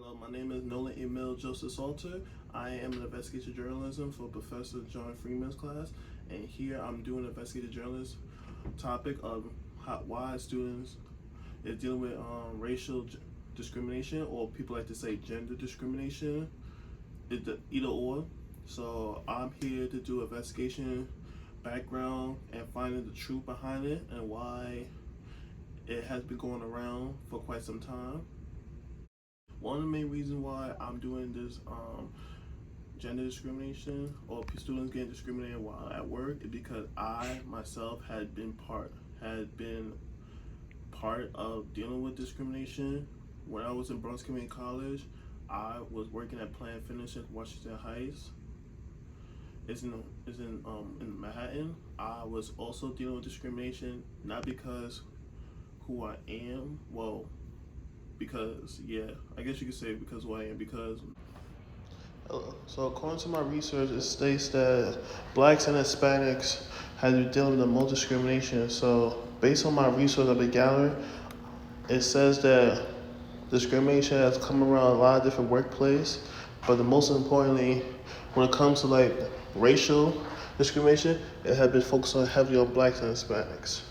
Hello, my name is Nolan Emil Joseph Salter. I am an investigative journalism for Professor John Freeman's class, and here I'm doing an investigative journalism topic of why students is dealing with racial discrimination, or people like to say gender discrimination. It's the either or. So I'm here to do investigation, background, and finding the truth behind it and why it has been going around for quite some time. One of the main reasons why I'm doing this gender discrimination or students getting discriminated while at work is because I myself had been part of dealing with discrimination. When I was in Bronx Community College, I was working at Planet Fitness in Washington Heights. In Manhattan. I was also dealing with discrimination, not because who I am, well, because yeah, I guess you could say because who I am, because so according to my research, it states that blacks and Hispanics have been dealing with the most discrimination. So based on my research I've been gathering, it says that discrimination has come around a lot of different workplaces, but the most importantly, when it comes to like racial discrimination, it has been focused on heavily on blacks and Hispanics.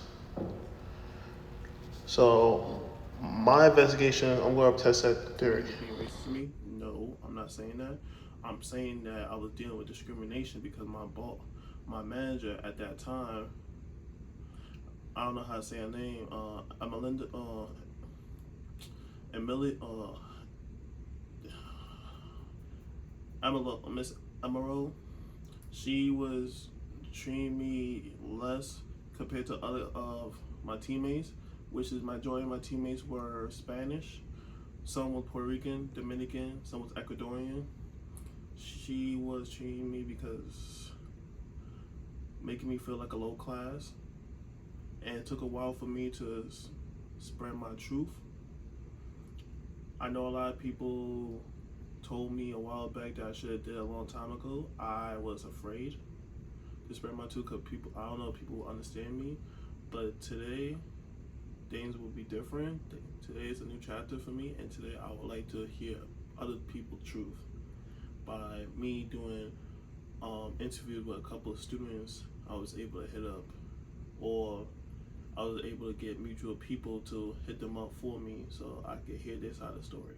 So my investigation, I'm going to test that theory. Being racist to me? No, I'm not saying that. I'm saying that I was dealing with discrimination because my manager at that time, I don't know how to say her name, Melinda, Emily, Miss Emerald, she was treating me less compared to other of my teammates, which is majority of my teammates were Spanish. Some was Puerto Rican, Dominican, some was Ecuadorian. She was treating me because making me feel like a low class, and it took a while for me to spread my truth. I know a lot of people told me a while back that I should have did it a long time ago. I was afraid to spread my truth because people, I don't know if people will understand me, but today things will be different. Today is a new chapter for me, and today I would like to hear other people's truth. By me doing interviews with a couple of students, I was able to hit up, or I was able to get mutual people to hit them up for me so I could hear their side of the story.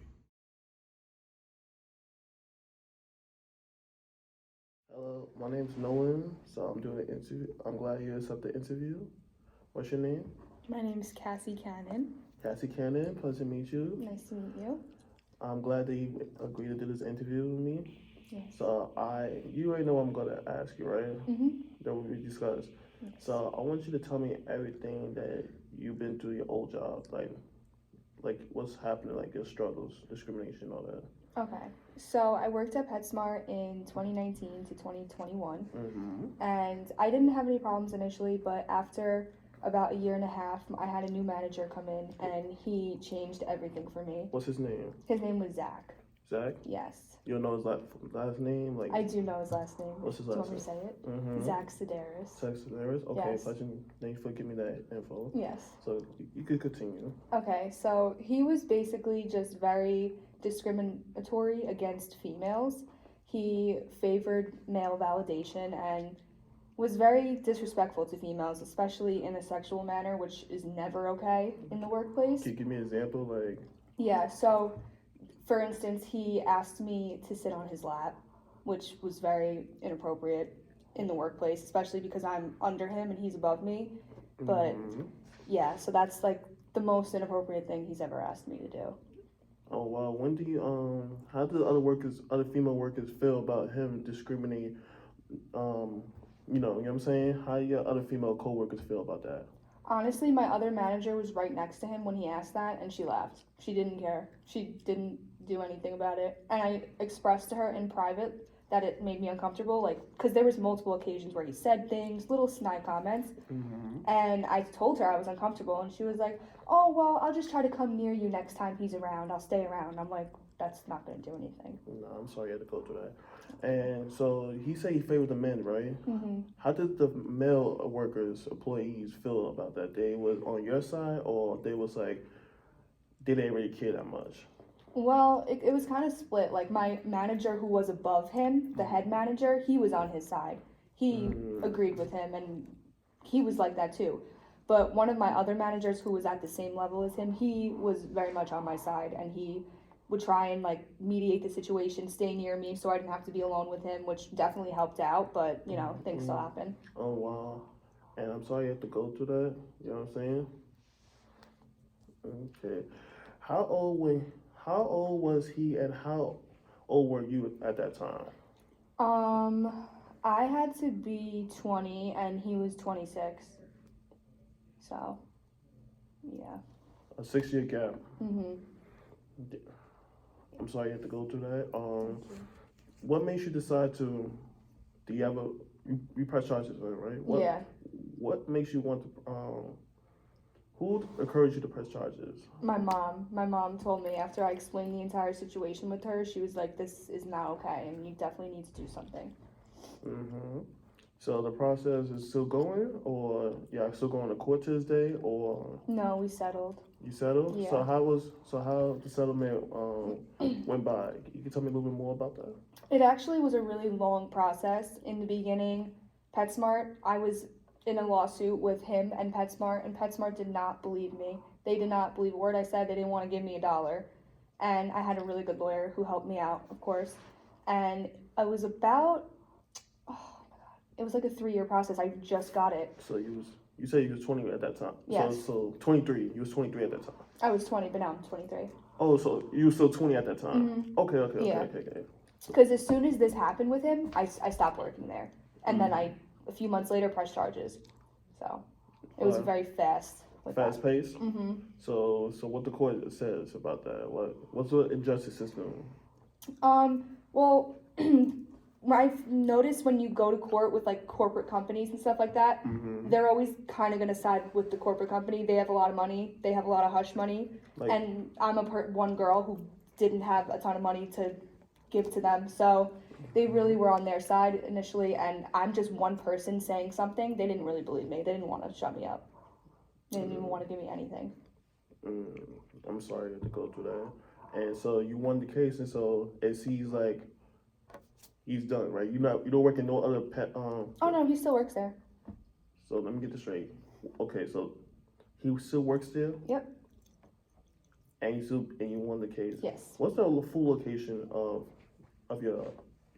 Hello, my name's Nolan, so I'm doing an interview. I'm glad you accepted the interview. What's your name? My name is Cassie Cannon. Cassie Cannon, pleasure to meet you. Nice to meet you. I'm glad that you agreed to do this interview with me. Yes. So you already know what I'm gonna ask you, right? Mm-hmm. That we discussed. Yes. So I want you to tell me everything that you've been through your old job, like what's happening, like your struggles, discrimination, all that. Okay. So I worked at PetSmart in 2019 to 2021, and I didn't have any problems initially, but after about a year and a half, I had a new manager come in, and he changed everything for me. What's his name? His name was Zach. Zach? Yes. You don't know his last name? Like I do know his last name. What's his Do you last want me to name? say it? Zach Sedaris. Zach Sedaris? Okay, Yes. thanks for giving me that info. Yes. So you could continue. Okay, so he was basically just very discriminatory against females. He favored male validation and was very disrespectful to females, especially in a sexual manner, which is never okay in the workplace. Can you give me an example? Like, yeah, so for instance, he asked me to sit on his lap, which was very inappropriate in the workplace, especially because I'm under him and he's above me. But yeah, so that's like the most inappropriate thing he's ever asked me to do. Oh wow, when do you how do other female workers feel about him discriminating? You know what I'm saying? How do your other female coworkers feel about that? Honestly, my other manager was right next to him when he asked that, and she laughed. She didn't care. She didn't do anything about it. And I expressed to her in private that it made me uncomfortable, like, because there was multiple occasions where he said things, little snide comments, and I told her I was uncomfortable, and she was like, oh, well, I'll just try to come near you next time he's around. I'll stay around. I'm like, that's not going to do anything. No, I'm sorry you had to go through that. And so he said he favored the men, right? Mm-hmm. How did the male workers, employees, feel about that? They was on your side, or they was like, they didn't really care that much? Well, it was kind of split. Like my manager who was above him, the head manager, he was on his side. He agreed with him and he was like that too. But one of my other managers who was at the same level as him, he was very much on my side and he would try and like mediate the situation, stay near me so I didn't have to be alone with him, which definitely helped out, but you know, things still happen. Oh wow. And I'm sorry you have to go through that. You know what I'm saying? Okay. How old was he and how old were you at that time? I had to be 20 and he was 26. So, yeah. A 6 year gap. Mhm. I'm sorry you have to go through that. What makes you decide to? Do you have a? You press charges, right? Yeah. What makes you want to? Who encouraged you to press charges? My mom. My mom told me after I explained the entire situation with her, she was like, "This is not okay, and you definitely need to do something." Mm-hmm. So the process is still going, or yeah, still going to court to this day, or No, we settled. you settled? Yeah. So how the settlement went by? You can tell me a little bit more about that. It actually was a really long process. In the beginning, PetSmart, I was in a lawsuit with him and PetSmart did not believe me. They did not believe a word I said. They didn't want to give me $1. And I had a really good lawyer who helped me out, of course. And it was about, oh my God, it was like a 3-year process. I just got it. So you said you was 20 at that time. Yes. So 23. You was 23 at that time. I was 20, but now I'm 23. Oh, so you were still 20 at that time. Mhm. Okay. Yeah. Because as soon as this happened with him, I stopped working there. And then a few months later, pressed charges. So it was very fast. Fast paced. Mm-hmm. So what the court says about that? What's the injustice system? Well, I've noticed when you go to court with like corporate companies and stuff like that, they're always kind of gonna side with the corporate company. They have a lot of money. They have a lot of hush money, and I'm one girl who didn't have a ton of money to give to them, so they really were on their side initially. And I'm just one person saying something. They didn't really believe me. They didn't want to shut me up. They didn't even want to give me anything. I'm sorry you have to go through that. And so you won the case, and so it seems like he's done, right? You don't work in no other pet. Oh no, he still works there. So let me get this straight. Okay, so he still works there. Yep. And you won the case. Yes. What's the full location of your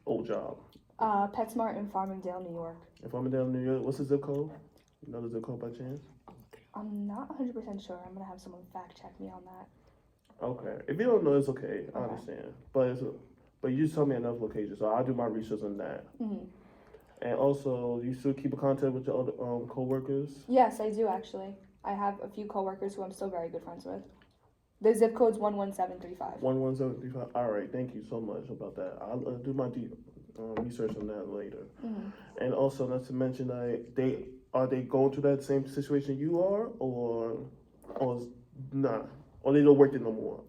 old job? PetSmart in Farmingdale, New York. In Farmingdale, New York. What's the zip code? You know the zip code by chance? I'm not 100% sure. I'm gonna have someone fact check me on that. Okay. If you don't know, it's okay. I understand. But you just tell me enough locations, so I'll do my research on that. Mm-hmm. And also, you still keep in contact with your other coworkers? Yes, I do actually. I have a few coworkers who I'm still very good friends with. The zip code's 11735. 11735. All right. Thank you so much about that. I'll do my deep research on that later. Mm-hmm. And also, not to mention, are they going through that same situation you are, or not? Or they don't work there no more?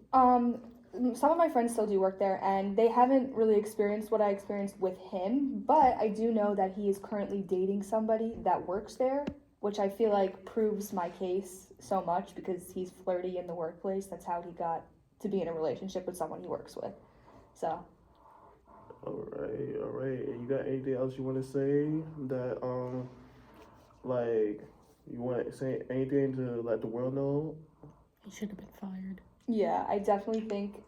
Some of my friends still do work there, and they haven't really experienced what I experienced with him, but I do know that he is currently dating somebody that works there, which I feel like proves my case so much because he's flirty in the workplace. That's how he got to be in a relationship with someone he works with. So. All right. You got anything else you want to say that, like, you want to say anything to let the world know? He should have been fired. Yeah, I definitely think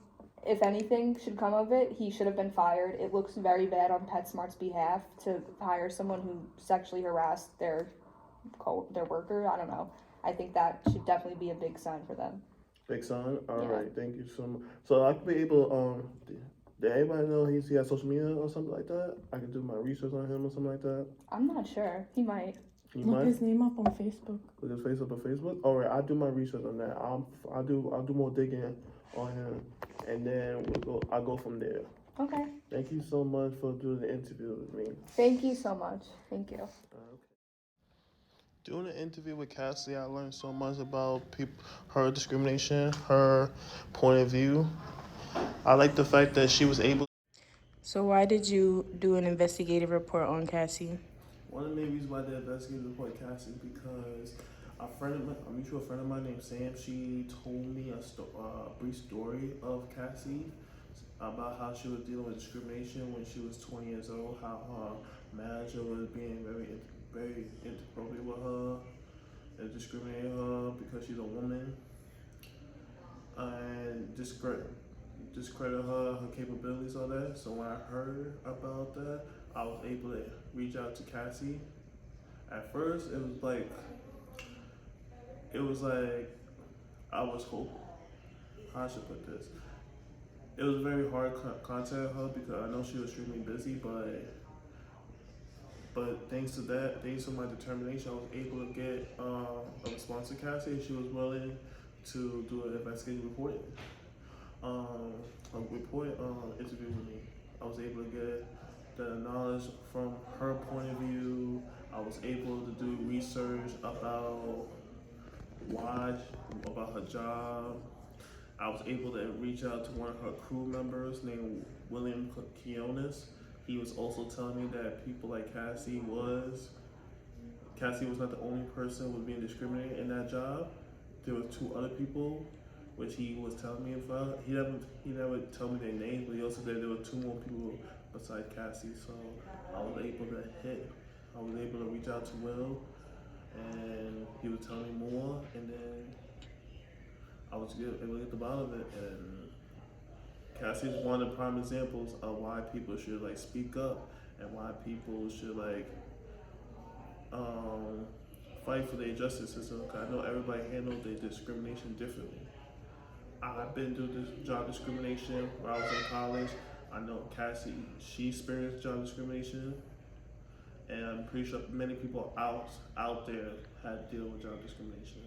if anything should come of it, he should have been fired. It looks very bad on PetSmart's behalf to hire someone who sexually harassed their worker. I don't know. I think that should definitely be a big sign for them. Big sign? All Yeah. right. Thank you so much. So I could be able, did anybody know he has social media or something like that? I could do my research on him or something like that. I'm not sure. He might. Look his name up on Facebook. With his face up on Facebook. All right, I'll do my research on that. I'll do more digging on him, and then I'll go from there. Okay. Thank you so much for doing the interview with me. Thank you so much. Thank you. Doing the interview with Cassie, I learned so much about her discrimination, her point of view. I like the fact that she was able. So why did you do an investigative report on Cassie? One of the main reasons why I did investigative report Cassie is because a mutual friend of mine named Sam, she told me a brief story of Cassie about how she was dealing with discrimination when she was 20 years old, how her manager was being very inappropriate with her and discriminating her because she's a woman and discredit her capabilities, all that. So when I heard about that, I was able to reach out to Cassie. At first, it was like I was hoping. How I should put this? It was very hard to contact her because I know she was extremely busy, but thanks to my determination, I was able to get a response to Cassie. She was willing to do an investigative report, interview with me. I was able to get the knowledge from her point of view. I was able to do research about her job. I was able to reach out to one of her crew members named William Quiones. He was also telling me that people like Cassie was not the only person who was being discriminated in that job. There were 2 other people, which he was telling me about. He never tell me their names, but he also said there were 2 more people besides Cassie. So I was able to reach out to Will, and he was telling me more, and then I was able to get the bottom of it. And Cassie is one of the prime examples of why people should speak up and why people should fight for their justice system. Cause I know everybody handles their discrimination differently. I've been through this job discrimination when I was in college. I know Cassie, she experienced job discrimination, and I'm pretty sure many people out there had to deal with job discrimination.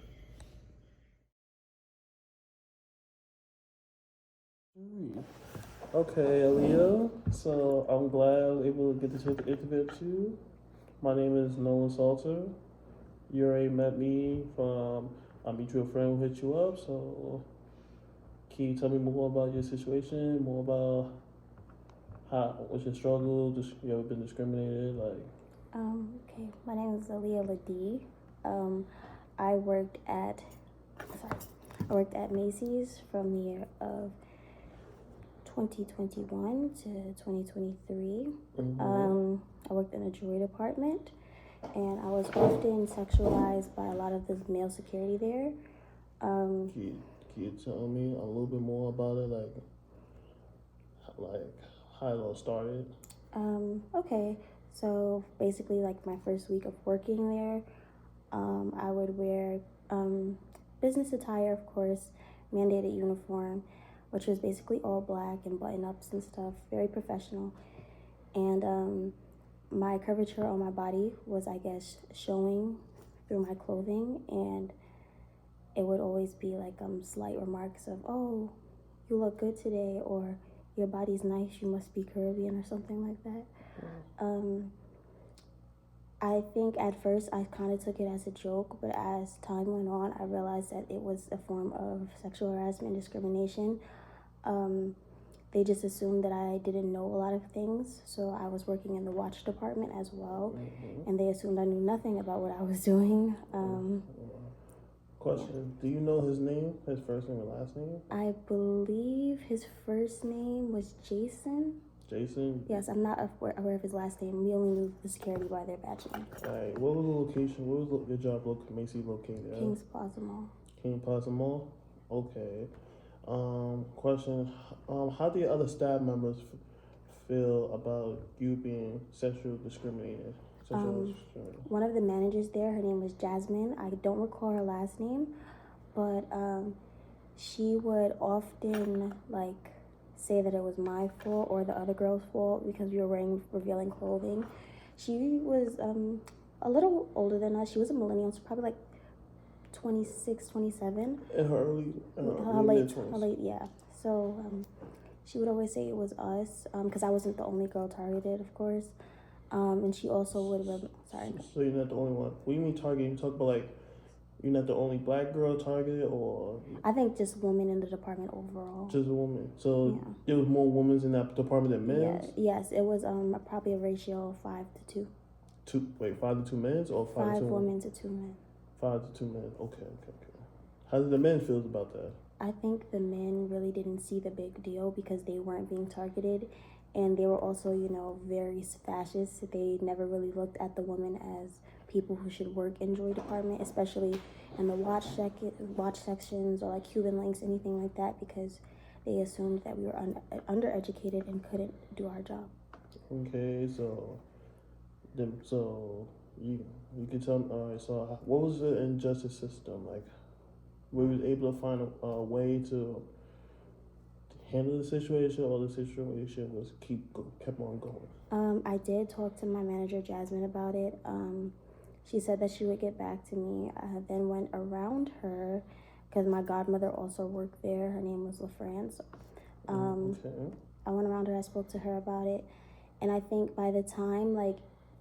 Okay, Aaliyah. So I'm glad I was able to get this interview with you. My name is Noah Salter. You already met me from a mutual friend who hit you up. So can you tell me more about your situation? More about what's your struggle? You ever been discriminated? Okay, my name is Aaliyah Ladie. I worked at Macy's from the year of 2021 to 2023. I worked in a jewelry department, and I was often sexualized by a lot of the male security there. Can you tell me a little bit more about it, like how it all started? Okay, so basically, my first week of working there, I would wear business attire, of course, mandated uniform, which was basically all black and button-ups and stuff, very professional. And my curvature on my body was, I guess, showing through my clothing, and it would always be slight remarks of, oh, you look good today, or your body's nice, you must be Caribbean, or something like that. I think at first I kind of took it as a joke, but as time went on, I realized that it was a form of sexual harassment and discrimination. They just assumed that I didn't know a lot of things, so I was working in the watch department as well, and they assumed I knew nothing about what I was doing. Question, do you know his name, his first name and last name? I believe his first name was Jason. Jason? Yes, I'm not aware of his last name. We only knew the security by their badge name. Alright, what was the location, where was your job Macy's located at? Kings Plaza Mall. King Plaza Mall? Okay. Question, how do your other staff members feel about you being sexually discriminated? One of the managers there, her name was Jasmine. I don't recall her last name, but she would often say that it was my fault or the other girl's fault because we were wearing revealing clothing. She was a little older than us. She was a millennial, so probably 26, 27. In her late, yeah. So she would always say it was us, because I wasn't the only girl targeted, of course. And she also would have, sorry. So you're not the only one. What do you mean targeted? You talk about you're not the only black girl targeted, or? I think just women in the department overall. Just a woman. So there was more women in that department than men? Yeah, yes, it was probably a ratio of 5 to 2. 5 to 2 men or 5 to 2 women to 2 men. 5 to 2 men. Okay. How did the men feel about that? I think the men really didn't see the big deal because they weren't being targeted, and they were also, very fascist. They never really looked at the women as people who should work in jewelry department, especially in the watch sections or like Cuban links, anything like that, because they assumed that we were undereducated and couldn't do our job. Okay, so you can tell me. All right. So what was the injustice system like? Were you able to find a way to handle the situation, or the situation was kept on going? I did talk to my manager Jasmine about it. She said that she would get back to me. I then went around her because my godmother also worked there. Her name was LaFrance. Okay. I went around her. I spoke to her about it, and I think by the time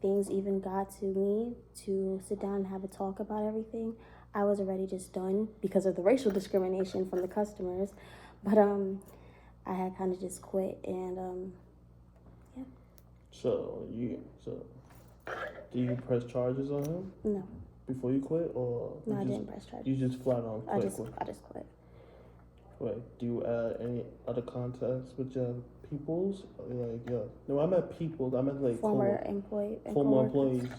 things even got to me to sit down and have a talk about everything, I was already just done because of the racial discrimination from the customers. But I had kind of just quit, and yeah. So did you press charges on him No, before you quit, or I didn't press charges. you just flat on quit? I just quit. Wait, do you add any other contacts with your peoples? No, I meant peoples. I meant like Former employees.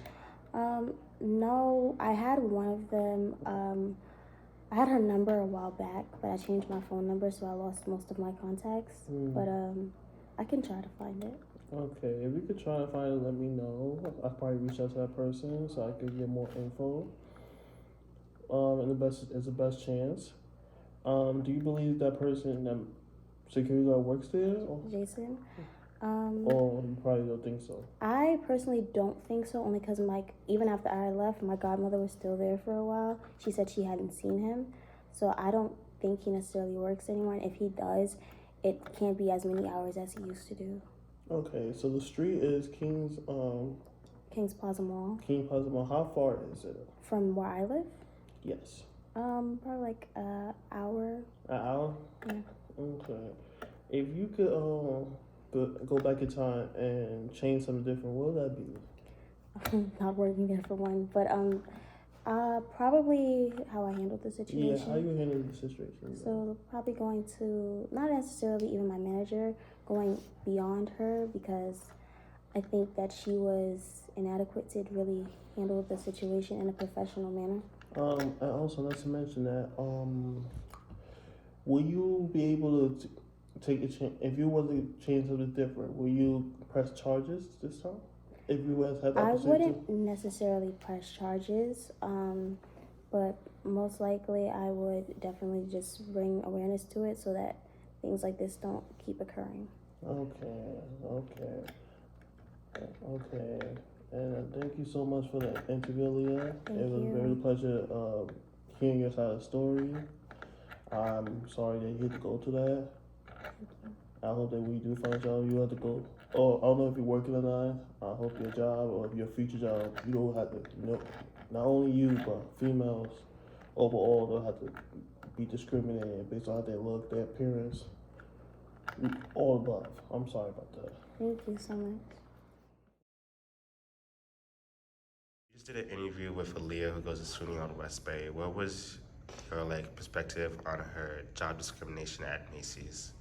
No, I had one of them. I had her number a while back, but I changed my phone number, so I lost most of my contacts. But I can try to find it. Okay, if you could try to find it, let me know. I'll probably reach out to that person so I could get more info. And the best chance. Do you believe that person, that security guard, works there? Or? Jason? Or you probably don't think so? I personally don't think so, only because even after I left, my godmother was still there for a while. She said she hadn't seen him, so I don't think he necessarily works anymore. And if he does, it can't be as many hours as he used to do. Okay, so the street is King's Plaza Mall. King Plaza Mall. How far is it? From where I live? Yes. Probably like an hour. An hour? Yeah. Okay. If you could go back in time and change something different, what would that be? Not working there for one, but probably how I handled the situation. Yeah, how you handle the situation? So probably going to, not necessarily even my manager, going beyond her, because I think that she was inadequate to really handle the situation in a professional manner. And also, not to mention that, will you be able to take a chance if you were to change something different? Will you press charges this time? If you had that I opportunity? wouldn't necessarily press charges, but most likely I would definitely just bring awareness to it so that things like this don't keep occurring. Okay. And thank you so much for the interview, Leah. Thank It was you. very pleasure hearing your side of the story. I'm sorry that you had to go through that. I hope that we do find a job you have to go. Oh, I don't know if you're working or not. I hope your job or your future job, you don't have to, not only you, but females overall don't have to be discriminated based on how they look, their appearance, all above. I'm sorry about that. Thank you so much. You just did an interview with Aaliyah, who goes to SUNY on West Bay. What was your perspective on her job discrimination at Macy's?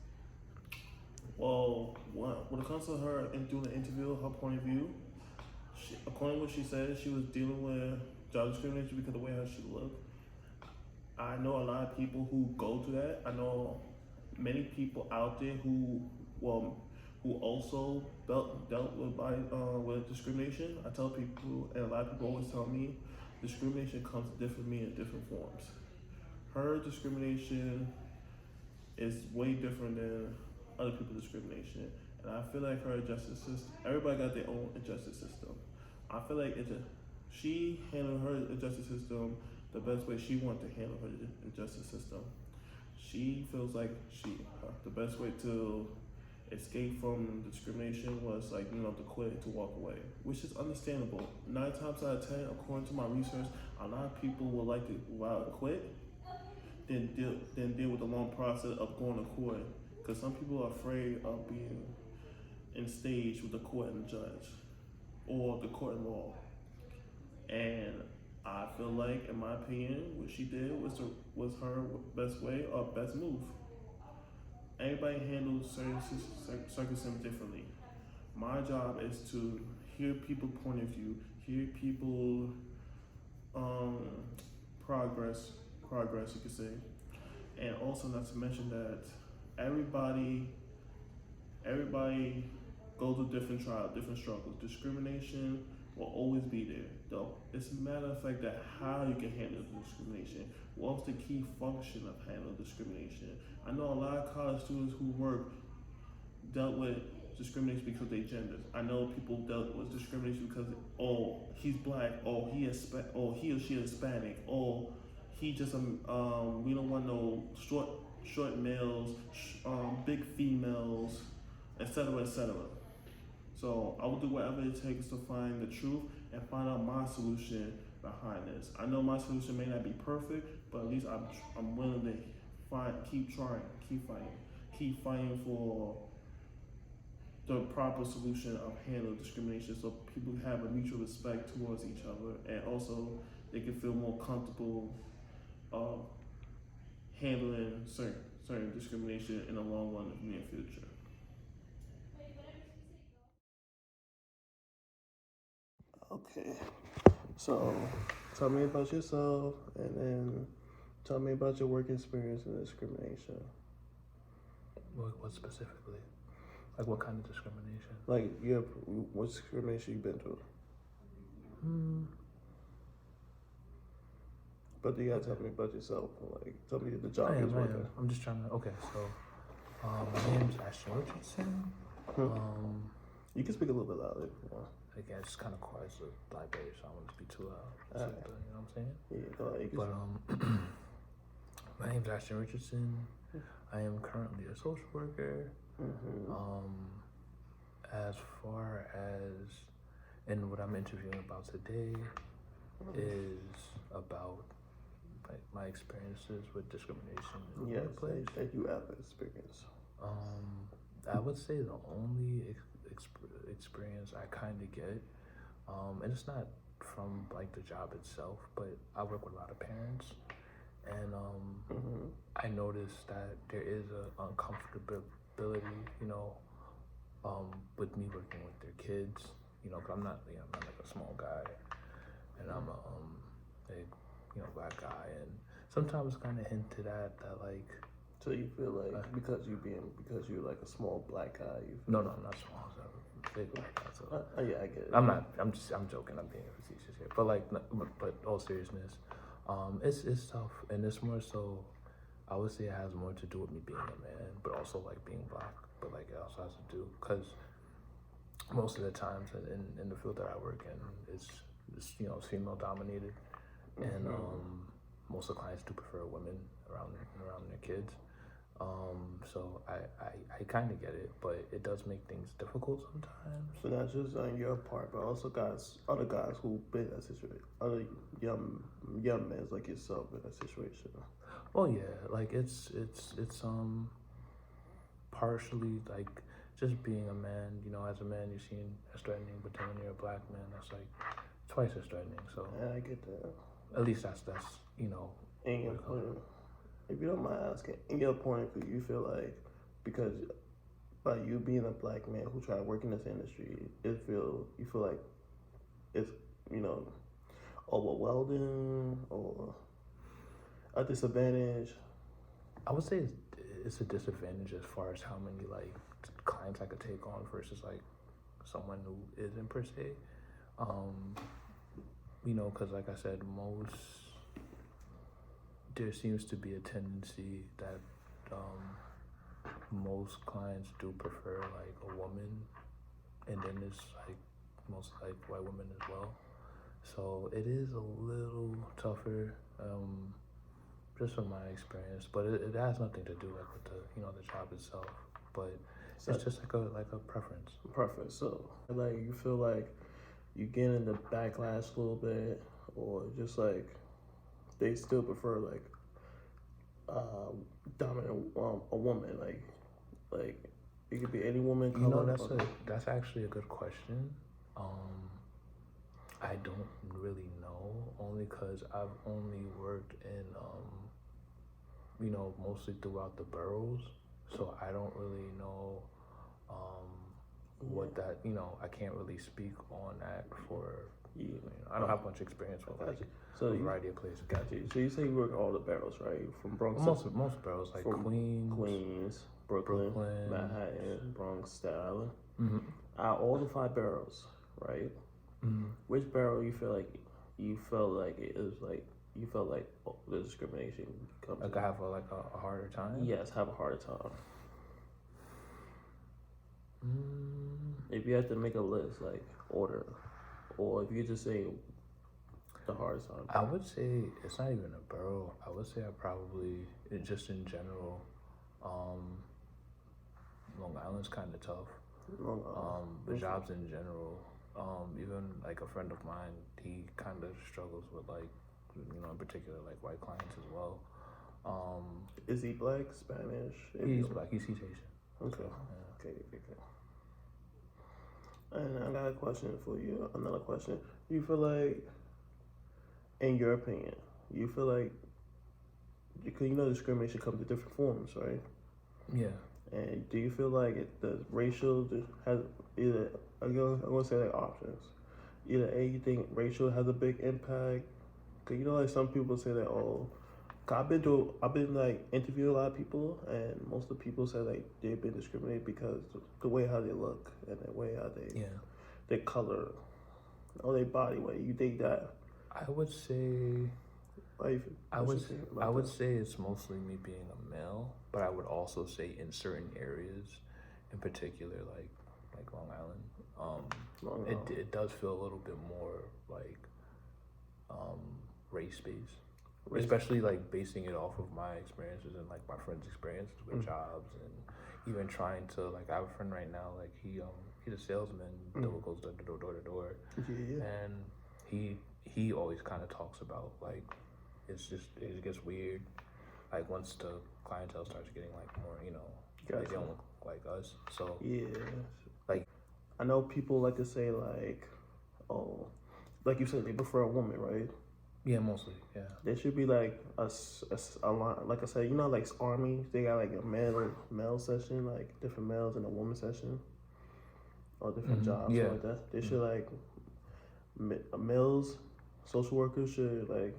Well, when it comes to her and doing the interview, her point of view, according to what she said, she was dealing with job discrimination because of the way how she looked. I know a lot of people who go to that. I know many people out there who also dealt with discrimination. I tell people, and a lot of people always tell me, discrimination comes to different meaning in different forms. Her discrimination is way different than other people's discrimination, and I feel like her justice system. Everybody got their own justice system. I feel like she handled her justice system the best way she wanted to handle her justice system. She feels like the best way to escape from discrimination was to quit, to walk away, which is understandable. 9 times out of 10, according to my research, a lot of people would like to rather quit than deal with the long process of going to court, because some people are afraid of being in stage with the court and the judge or the court and law. And I feel like, in my opinion, what she did was her best way or best move. Everybody handles certain circumstances differently. My job is to hear people's point of view, hear people um, progress, you could say, and also not to mention that everybody goes through different trials, different struggles. Discrimination will always be there, though. It's a matter of fact that how you can handle discrimination. What's the key function of handling discrimination? I know a lot of college students who work dealt with discrimination because of their genders. I know people dealt with discrimination because he's black, he or she is Hispanic, he just we don't want no short males, big females, etc. etc. So I will do whatever it takes to find the truth and find out my solution behind this. I know my solution may not be perfect, but at least I'm willing to keep trying, keep fighting for the proper solution of handling discrimination, so people have a mutual respect towards each other, and also they can feel more comfortable handling certain discrimination in the long run in the near future. Okay, so tell me about yourself, and then tell me about your work experience in discrimination. What specifically? Like what kind of discrimination? Like, what discrimination you've been through? But you gotta tell me about yourself. Like, tell me the job you're working. I'm just trying to. Okay, so my name's Ashton Richardson. You can speak a little bit louder if you want. Again, it's kind of quiet, so library, so I don't want it to be too loud. So, Alright. you know what I'm saying? Yeah, go ahead. But my name's Ashton Richardson. I am currently a social worker. As far as, and what I'm interviewing about today is about my experiences with discrimination in the workplace. That you have experience. I would say the only experience I kind of get, and it's not from like the job itself, but I work with a lot of parents, and I noticed that there is a uncomfortability, with me working with their kids, because I'm not like a small guy, and I'm a big, black guy, and sometimes kind of hint to that like. So you feel like because you're like a small black guy, you feel No, I'm not small. So I'm a big black guy. So. yeah, I get it. I'm not. I'm joking. I'm being facetious here. But like, but all seriousness, it's tough, and it's more so. I would say it has more to do with me being a man, but also like being black. But like it also has to do because most of the times in the field that I work in, it's female dominated, and most of the clients do prefer women around their kids. So I kind of get it, but it does make things difficult sometimes. So not just on your part, but also other guys who've been in that situation, other young men like yourself in that situation. Oh yeah, like it's partially like just being a man. As a man, you're seen as threatening, but then when you're a black man, that's like twice as threatening. So Yeah, I get that. at least that's In your point, if you don't mind asking, in your point of view, you feel like because by you being a black man who try to work in this industry, you feel like it's overwhelming or a disadvantage. I would say it's a disadvantage as far as how many like clients I could take on versus like someone who isn't per se. Because like I said, there seems to be a tendency that most clients do prefer like a woman, and then there's like most like white women as well. So it is a little tougher, just from my experience. But it has nothing to do like with the job itself. But it's just like a preference. Preference. So like you feel like you get in the backlash a little bit, or just like they still prefer like dominant a woman, like it could be any woman. That's actually a good question. I don't really know, only because I've only worked in, mostly throughout the boroughs, so I don't really know what that, I can't really speak on that for, I don't have much experience with like So a you, variety of places. got you. So you say you work all the boroughs, right? From Bronx, Most boroughs, like from Queens, Brooklyn, Brooklyn. Manhattan, Bronx, Staten Island. Mm-hmm. Out of all the 5 boroughs, right? Mm-hmm. Which borough you felt like it was like you felt like the discrimination comes? Like I have a harder time. Yes, have a harder time. Mm, If you had to make a list, like order, or if you could just say the hardest time. I would say it's not even a borough. I would say I probably just in general, Long Island's kind of tough. The jobs in general. Even like a friend of mine, he kind of struggles with like, in particular like white clients as well. Is he black, Spanish? He's black. He's Asian. Okay. So, yeah. Okay. And I got a question for you. Another question. You feel like, in your opinion, you feel like, because discrimination comes in different forms, right? Yeah. And do you feel like the racial has either, I'm gonna say like options. Either A, you think racial has a big impact? Cause like some people say that, oh, 'cause I've been like interviewing a lot of people, and most of the people say like they've been discriminated because the way how they look and the way how their color or their body weight. You think that? I would say. I would that? say it's mostly me being a male, but I would also say in certain areas, in particular like Long Island, it does feel a little bit more like race based, especially like basing it off of my experiences and like my friends' experiences with jobs, and even trying to like I have a friend right now, like he's a salesman, goes door to door, and he always kind of talks about like it gets weird, like once the clientele starts getting like more, they don't look like us. So Yeah. like I know people like to say like, oh, like you said, they prefer a woman, right? yeah, mostly yeah. There should be like a line, like I said, like army, they got like a male session, like different males and a woman session, or different jobs like that. They should like males, social workers should like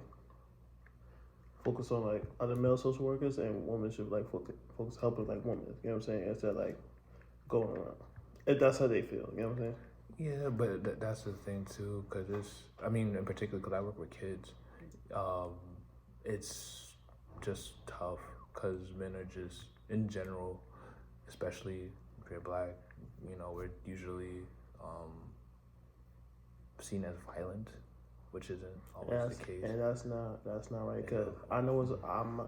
focus on like other male social workers, and women should like focus helping like women. You know what I'm saying? Instead of like going around. If that's how they feel, you know what I'm saying? Yeah, but that's the thing too, because in particular, because I work with kids, it's just tough because men are just, in general, especially if you're black, we're usually seen as violent, which isn't always the case. And that's not right. Cause I know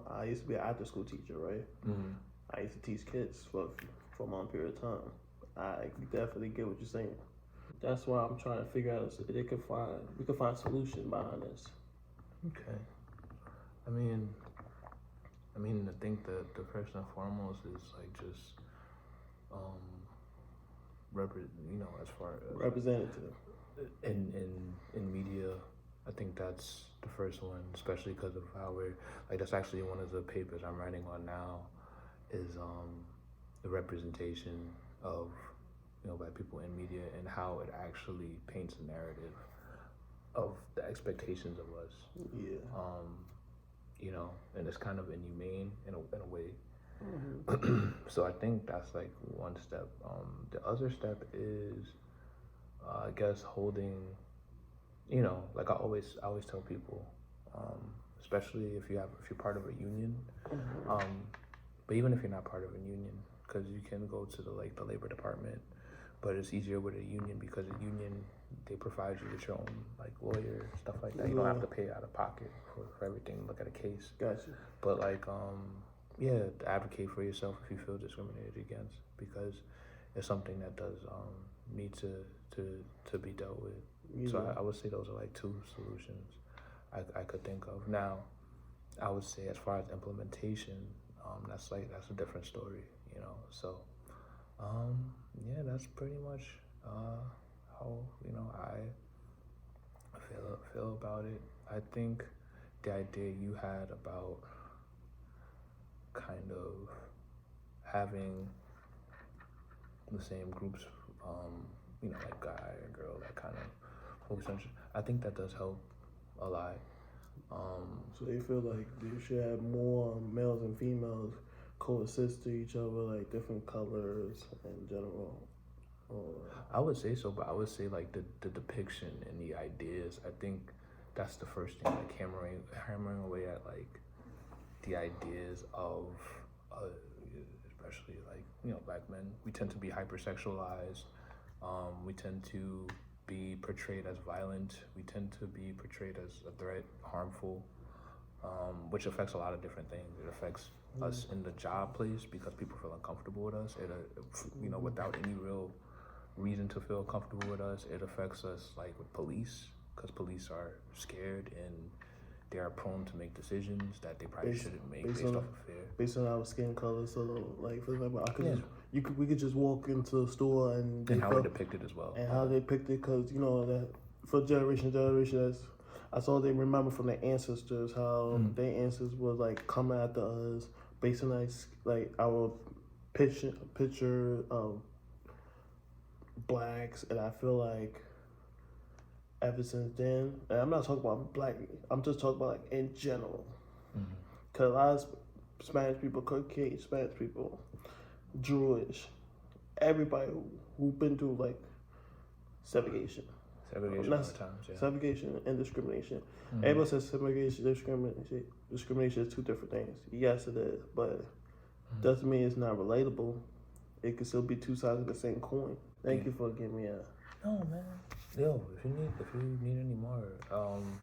I used to be an after school teacher, right? Mm-hmm. I used to teach kids for a long period of time. I definitely get what you're saying. That's why I'm trying to figure out if we could find a solution behind this. Okay. I mean, I think that the first and foremost is like just, as far as Representative. in media, I think that's the first one, especially because of how we're like. That's actually one of the papers I'm writing on now, is the representation of black people in media and how it actually paints a narrative of the expectations of us. Yeah. And it's kind of inhumane in a way. Mm-hmm. So I think that's like one step. The other step is, I guess, holding. Like I always tell people, especially if you're part of a union, but even if you're not part of a union, because you can go to the labor department, but it's easier with a union because a union, they provide you with your own like lawyer, stuff like that. You don't have to pay out of pocket for everything. Look at a case. Gotcha. But advocate for yourself if you feel discriminated against, because it's something that does need to be dealt with. Yeah. So I would say those are like two solutions I could think of. Now, I would say as far as implementation, that's a different story, So, that's pretty much how feel about it. I think the idea you had about kind of having the same groups, like guy and girl, that kind of focus on. I think that does help a lot. So they feel like they should have more males and females coexist to each other, like different colors in general. I would say so, but I would say like the depiction and the ideas. I think that's the first thing, like hammering away at like the ideas of, especially like black men. We tend to be hypersexualized. We tend to be portrayed as violent. We tend to be portrayed as a threat, harmful, which affects a lot of different things. It affects us in the job place because people feel uncomfortable with us. It, without any real reason to feel comfortable with us. It affects us like with police because police are scared and they are prone to make decisions that they probably shouldn't make based off of fear. Based on our skin color, so like for example, we could just walk into a store and how they depict it as well, and how they picked it, because that for generation, that's all they remember from their ancestors, how their ancestors was like coming after us based on like our picture of blacks, and I feel like ever since then, and I'm not talking about black, I'm just talking about like in general, because a lot of Spanish people, Caucasian Spanish people, Jewish, everybody who been through like segregation all the times, yeah. segregation and discrimination. Everybody says segregation, discrimination is two different things. Yes, it is, but doesn't mean it's not relatable. It could still be two sides of the same coin. Thank you for giving me a. No, man. Yo, if you need any more,